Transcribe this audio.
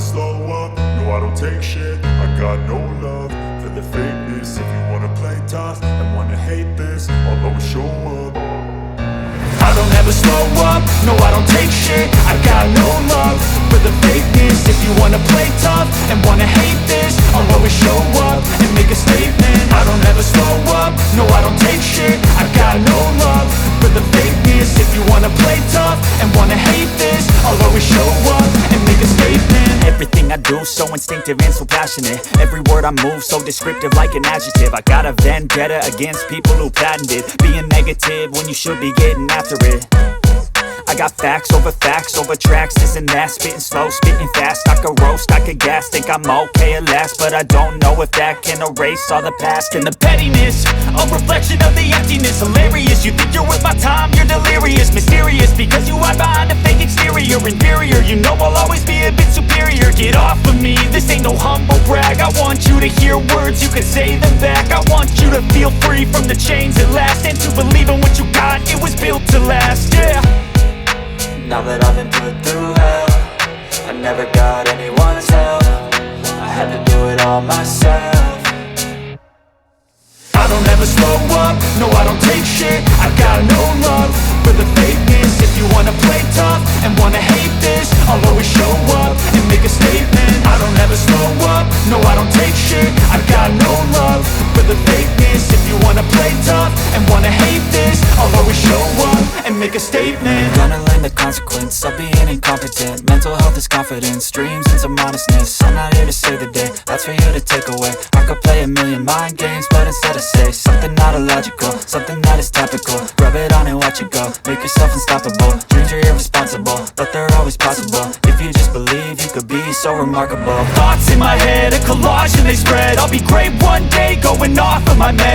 slow up, no I don't take shit. I got no love for the fakeness. If you wanna play tough and wanna hate this, I'll always show up. I don't ever slow up, no I don't take shit. I got no love for the fakeness. If you wanna play tough and wanna hate this, I'll always show up and make a statement. I don't ever slow up, no I don't take shit. I got no love for the fakeness. If you wanna play tough and wanna hate this, I'll always show up and make a statement. Everything I do so instinctive and so passionate. Every word I move so descriptive like an adjective. I got a vendetta against people who patented being negative when you should be getting after it. I got facts over tracks, this and that. Spitting slow, spitting fast, I could roast, I could gas. Think I'm okay at last, but I don't know if that can erase all the past. And the pettiness, a reflection of the emptiness. Hilarious, you think you're worth my time, you're delirious. Mysterious, because you hide behind a fake exterior. Inferior, you know I'll always be a bit superior. Get off of me, this ain't no humble brag. I want you to hear words, you can say them back. I want you to feel free from the chains at last, and to believe in what you got, it was built to last, yeah. Now that I've been put through hell, I never got anyone's help. I had to do it all myself. I don't ever slow up, no I don't take shit. I got no love for the fakeness. If you wanna play tough and wanna hate this, I'll always show up and make a statement. I don't ever slow up, no I don't take shit. I got no love for the fakeness. If you wanna play tough and wanna hate this, I'll always show up and make a statement. Gonna learn the consequence of being incompetent. Mental health is confidence, dreams and some honestness. I'm not here to save the day, that's for you to take away. I could play a million mind games, but instead I say something not illogical, something that is topical. Rub it on and watch it go, make yourself unstoppable. Dreams are irresponsible, but they're always possible. If you just believe, you could be so remarkable. Thoughts in my head, a collage and they spread. I'll be great one day, going off of my meds.